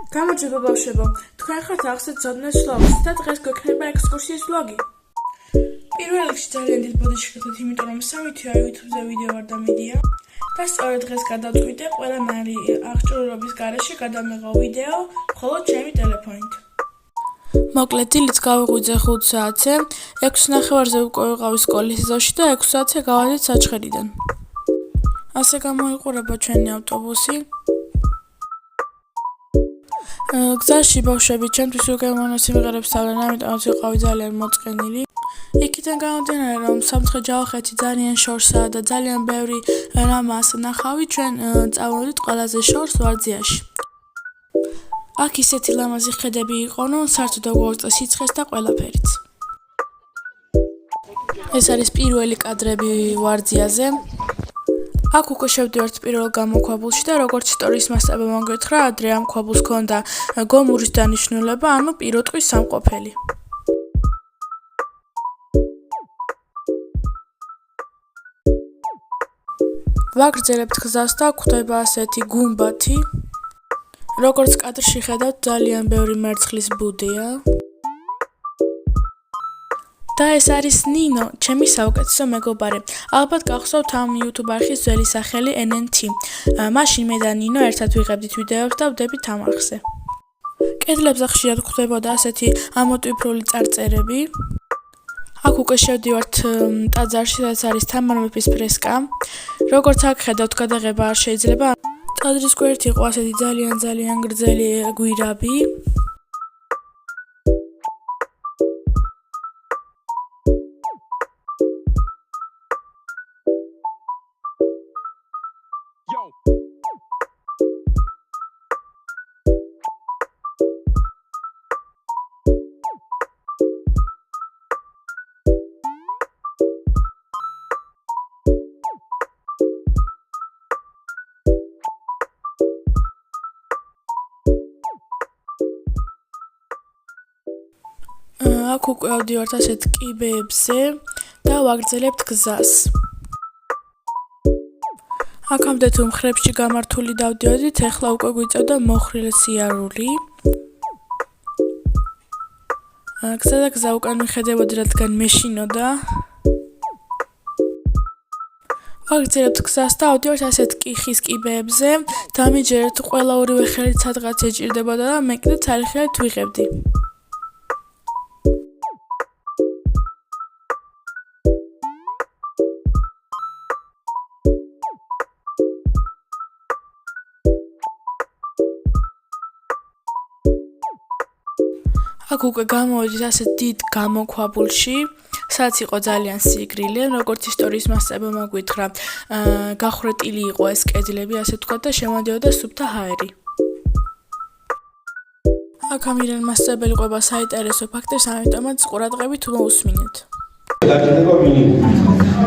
გამარჯობა ბავშვებო, თქვენ ხართ ახსეთ ზოდნეს vlogs და დღეს გვექნება ექსკურსიის vlogi. პირველ რიგში ძალიან დიდ ბოდიში გქონდეთ, იმიტომ რომ სამი თვეა YouTube-ზე ვიდეო არ დამიდია და სწორედ დღეს გადავწყვიტე ყველანაირი აღჭურვილობის გარეშე გადამეღო ვიდეო მხოლოდ ჩემი ტელეფონით. მოკლედ დილით გავიღვიძე 5 საათზე, 6:30-ზე უკვე ვიყავი სკოლის ეზოში და 6 საათზე გავადით საჩხერიდან. ასე გამოიყურება ჩვენი ავტობუსი. გზაში ბავშვები ჩემთვის უკვე მონაცემებს თავენ, ამიტომაც ვიყავი ძალიან მოწყენილი. იქიდან გამომდინარე, რომ სამცხე-ჯავახეთი ძალიან შორსაა და ძალიან ბევრი რამაა ნახავი, ჩვენ წავედით ყველაზე შორს ვარძიაში. აქ ისეთი ლამაზი ხედები იყო, რომ საერთოდ გვაუწყდა სიცხეს და ყველაფერიც. ეს არის პირველი კადრები ვარძიაზე. აქ უკვე შევდივართ პირველ გამოქვაბულში და როგორც ისტორიის მასწავლებელმა გითხრა, ადრე ამ ქვაბულს ჰქონდა გომურის დანიშნულება, ანუ პირუტყვის სამყოფელი. ვაგრძელებთ გზას და გვხვდება ასეთი გუმბათი. როგორც კადრში ხედავთ, ძალიან ბევრი მერცხლის ბუდეა. და ეს არის ნინო, ჩემი საუკეთესო მეგობარი. ალბათ გახსოვთ ამ YouTube არხის ძველი სახელი NNT. მაშინ მე და ნინო ერთად ვიღებდით ვიდეოებს და ვდებით ამ არხზე. კედლებზე ხშირად გვხვდებოდა ასეთი ამოტვიფრული წარწერები. აქ უკვე შევდივართ ტაძარში, სადაც არის თამარ მეფის ფრესკა. როგორც აქ ხედავთ, გადაღება არ შეიძლება. ტაძრის გვერდით იყო ასეთი ძალიან გრძელი გვირაბი. აქ უკვე ავდივართ ასეთ კიბეებზე და ვაგრძელებთ გზას. აქამდე თუ მხრებში გამართული დავდიოდით, ეხლა უკვე გვიწევდა მოხრილი სიარული. გზა და გზა უკან მიხედებოდი, რადგან მეშინოდა. ვაგრძელებთ გზას და ავდივართ ასეთ კიხის კიბეებზე. დამიჯერეთ, ყველა ორივე ხელით სადღაც ეჭირდებოდა და მე კიდე ცალ-ხელით ვიღებდი. აქ უკვე გამოვედით ასეთ დიდ გამოქვაბულში, სადაც იყო ძალიან სიგრილი, როგორც ისტორიის მასწავლებელმა გითხრა, გახვრეტილი იყო ეს კედლები, ასე ვთქვათ და შემოდიოდა სუფთა ჰაერი. აქ ამირან მასწავლებელი ყვება საინტერესო ფაქტებს, ამიტომაც ყურადღებით მოусმინეთ. დაკიდება მინიმუმი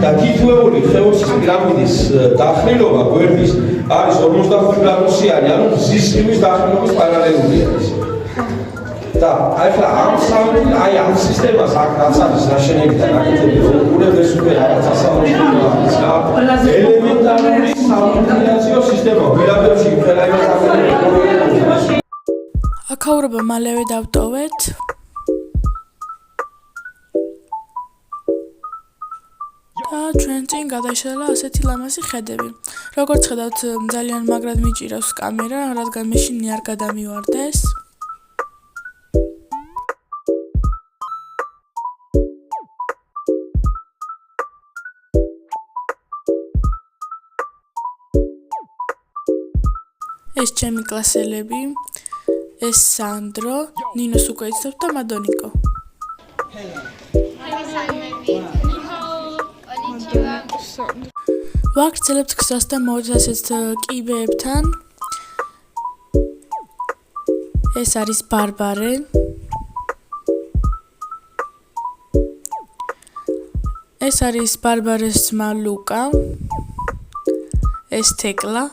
და თითოეული ხეობის პირამიდის დახრილობა გვერდის არის 45 გრადუსიანი, ანუ მზის სხივის დახრილობის პარალელურია ეს. და ახლა ამ სისტემას რაც არის ნაშენები და რაკეტები უყურებს უკვე რაღაც ასაუბრებს და ელემენტარული სამუნიკაციო სისტემა ვერაფერში ხელაიბას აქაურობა მალევე დავტოვეთ. და ჩვენ წინ გადაშალა ასეთი ლამაზი ხედები. როგორც ხედავთ, ძალიან მაგრად მიჭირავს კამერა, რადგან მეშინი არ გადამივარდეს. ეს ჩემი კლასელები, ეს სანდრო, ნინოს უკვე იცნობთ და მადონიკო. ვაგრძელებთ გზას და მოვედით ასეთ კიბეებთან. ეს არის ბარბარე. ეს არის ბარბარეს ძმა ლუკა. ეს თეკლა.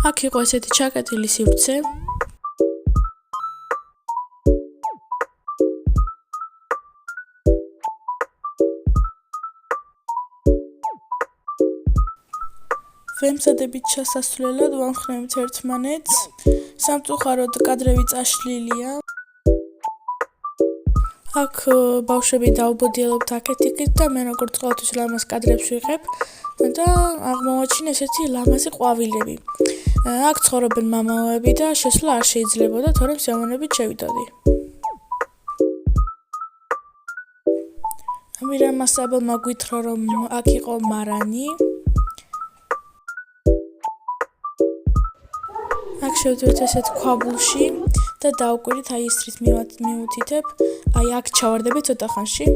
აქ იყო ესეთი ჩაკეტილი სივრცე. ვემზადებით ჩასასვლელად, ვამხნევით ერთმანეთს. სამწუხაროდ კადრები წაშლილია. აქ ბავშვები დაუბოდიელობთ აქეთ-იქით და მე როგორც ყოველთვის ლამაზ კადრებს ვიღებ და აღმოვაჩინე ესეთი ლამაზი ყვავილები. აქ ცხოვრობენ მამაოები და შესვლა არ შეიძლებოდა, თორემ სიამოვნებით შევიდოდი. ამირამ მასაბელმა გვითხრა, რომ აქ იყო მარანი. აქ შევდივართ ესეთ ქვაბულში და დავკვირით აი ეს რით მივუთითებ, აი აქ ჩავარდები ცოტა ხანში.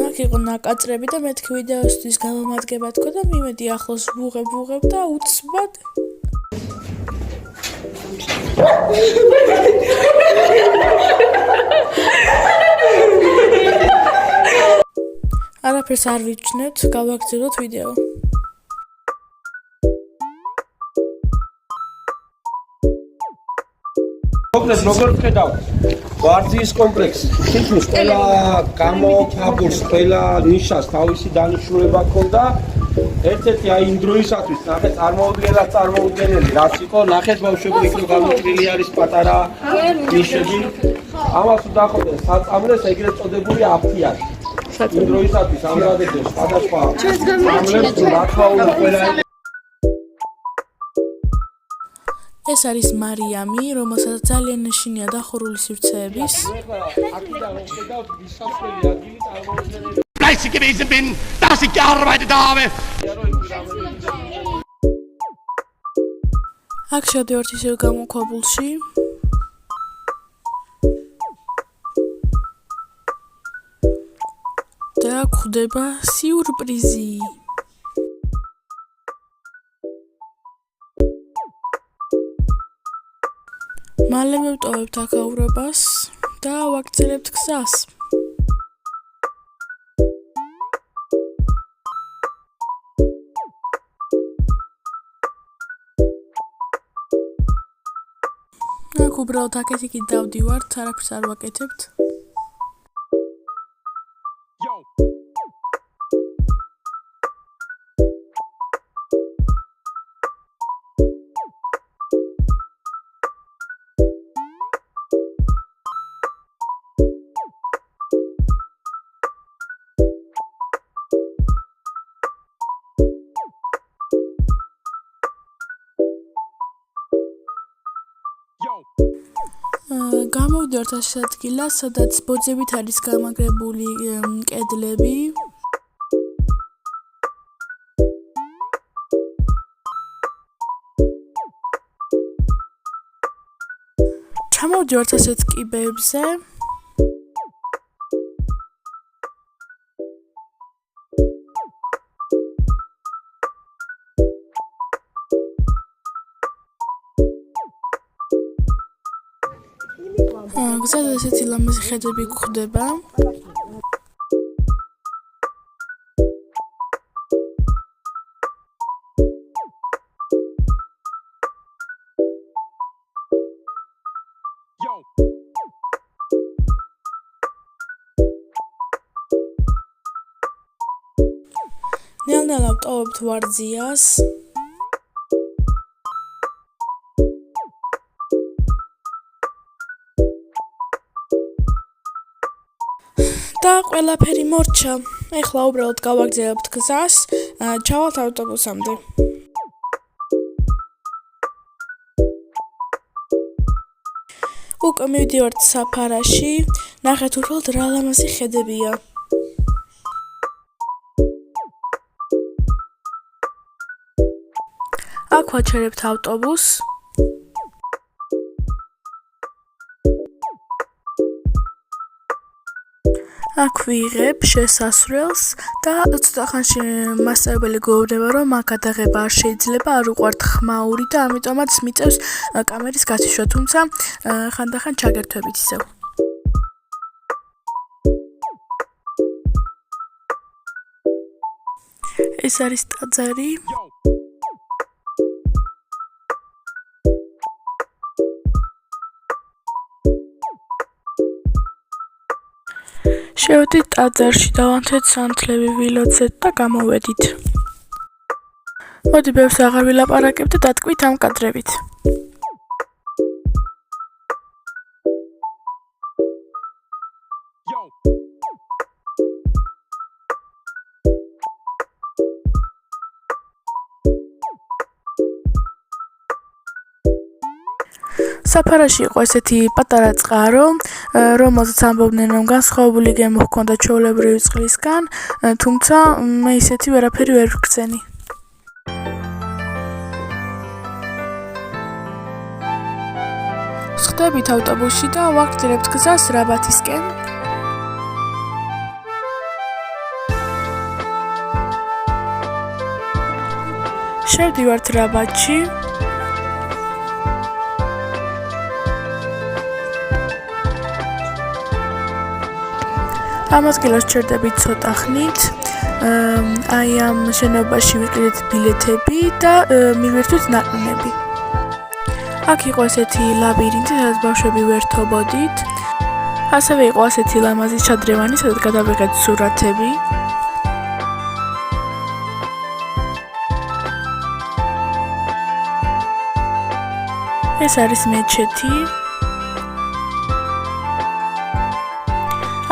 აქ იყო ნაკაწრები და მეთქი ვიდეოსთვის გამომადგება თქო და მიმედი ახლოს ვუღებ და უცბად არაფერს არ ვიჩნევთ, გავაგრძელოთ ვიდეო. მოკლედ როგორ ვხედავ გვარდიის კომპლექსი თითქმის ყველა გამოქვაბულს, ყველა ნიშას თავისი დანიშნულება ჰქონდა. ერთ-ერთი აი იმ დროისათვის ნახეთ წარმოუდგენელი რაც იყო, ნახეთ ბავშვები იქ გამოჭრილი არის პატარა ნიშები. ამას უდახოდნენ საწამლეს ეგრეთ წოდებული აფთიარი. იმ დროისათვის ამზადებდნენ სხვადასხვა წამლებს, რათაული ყველა. ეს არის მარიამი, რომელსაც ძალიან ეშინია დახურული სივრცეების. Fleißig gewesen bin, dass ich gearbeitet habe. აქ შევდივართ ისევ გამოქვაბულში. და გვხვდება სიურპრიზი. მალე ვტოვებთ აქაურობას და ვაგრძელებთ გზას. აქ უბრალოდ აქეთ-იქით დავდივართ, არაფერს არ ვაკეთებთ. გამოვდივართ ასეთ ადგილას, სადაც ბოძებით არის გამაგრებული კედლები. ჩამოვდივართ ასეთ კიბეებზე. გზად ესეთი ლამაზი ხედები გვხვდება. ნელ-ნელა ვტოვებთ ვარძიას. და ყველაფერი მორჩა. ეხლა უბრალოდ გავაგრძელებთ გზას, ჩავალთ ავტობუსამდე. უკვე მივდივართ საფარაში, ნახეთ უბრალოდ რა ლამაზი ხედებია. აქ ვაჩერებთ ავტობუსს. აქ ვიღებ შესასვლელს და ცოტა ხანში მასწავლებელი გვეუბნება, რომ აქ გადაღება არ შეიძლება, არ უყვართ ხმაური და ამიტომაც მიწევს კამერის გათიშვა, თუმცა ხანდახან ჩაგერთვებით ისევ. ეს არის ტაძარი. შევედით ტაძარში, დავანთეთ სანთლები, ვილოცეთ და გამოვედით. მოდი ბევრს აღარ ვილაპარაკებ და დატკვით ამ კადრებით. საფარაში იყო ესეთი პატარა წყარო, რომელზეც ამბობდნენ, რომ განსხვავებული გემო ჰქონდა ჩვეულებრივი წყლისგან, თუმცა მე ისეთი ვერაფერი ვერ ვგრძენი. ვხდებით ავტობუსში და ვაგრძელებთ გზას რაბათისკენ. შევდივართ რაბათში. ამ ადგილას ჩერდებით ცოტა ხნით. აი ამ შენობაში ვიყიდეთ ბილეთები და მივერთვით ნაკრუნები. აქ იყო ესეთი ლაბირინთი, სადაც ბავშვები ვერთობოდით. ასევე იყო ასეთი ლამაზი ჩადრევანი, სადაც გადავიღეთ სურათები. ეს არის მეჩეთი.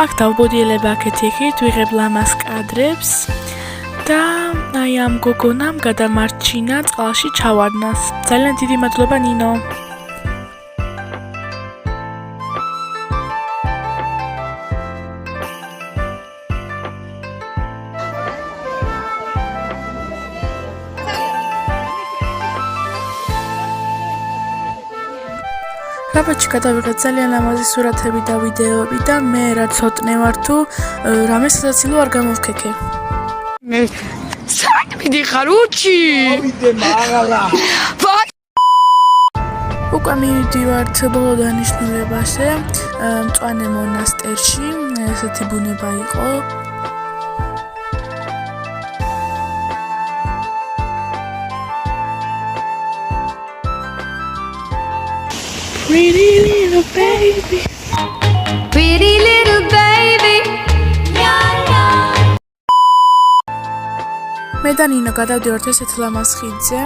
აქ დავბოდიელებ აქეთ-იქით, ვიღებ ლამაზ კადრებს და აი ამ გოგონამ გადამარჩინა წყალში ჩავარდნას. ძალიან დიდი მადლობა ნინო. რაბათში გადავიღეთ ძალიან ლამაზი სურათები და ვიდეოები და მე რა ცოტნე ვარ თუ რამე სასაცილო არ გამოვქექე. საქმედი ხარ უჩი? ავიდე მაღლა. უკვე მივიდივართ ბოლო დანიშნულებაზე, მწვანე მონასტერში, ესეთი ბუნება იყო. Pretty little baby. Pretty little baby. მე და ნინო გადავდივართ ესეთ ლამაზ ხიდზე.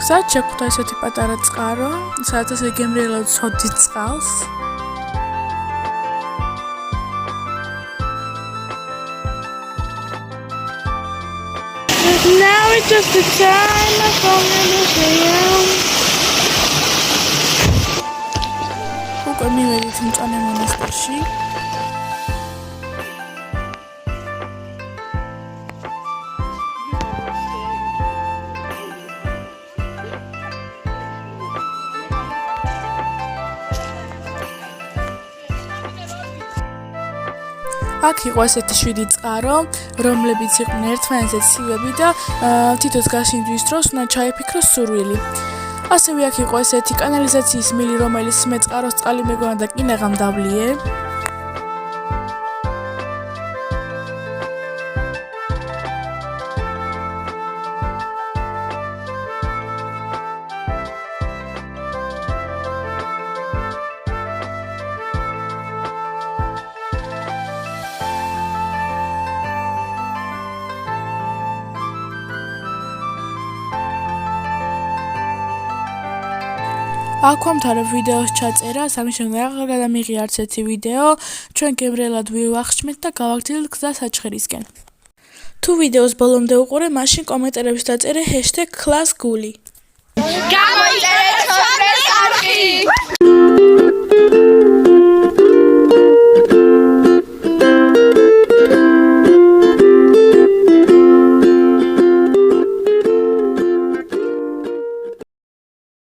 გზად შეგვხვდა ესეთი პატარა წყარო, სადაც ესე გემრიელად ცოდით წყალს. Now it's just the time of უკვე მივედით მწვანე მონასტერში. აქ იყო ესეთი 7 წყარო, რომლებიც იყვნენ ერთმანეთზე ცივები და თითოს გაშინდვის დროს უნდა ჩაიფიქროს სურვილი. ასევე აქ იყო ესეთი კანალიზაციის მილი, რომელიც მე წყაროს წყალი მეგონა და კინაღამ დავლიე. აქ ვამთავრებ ვიდეოს ჩაწერას, ამის შემდეგ აღარ გადამიღია არც ერთი ვიდეო, ჩვენ გემრიელად ვივახშმეთ და გავაგრძელებთ გზა საჩხერისკენ. თუ ვიდეოს ბოლომდე უყურე, მაშინ კომენტარებში დაწერე #classguli. გამოიწერეთ 14 არხი.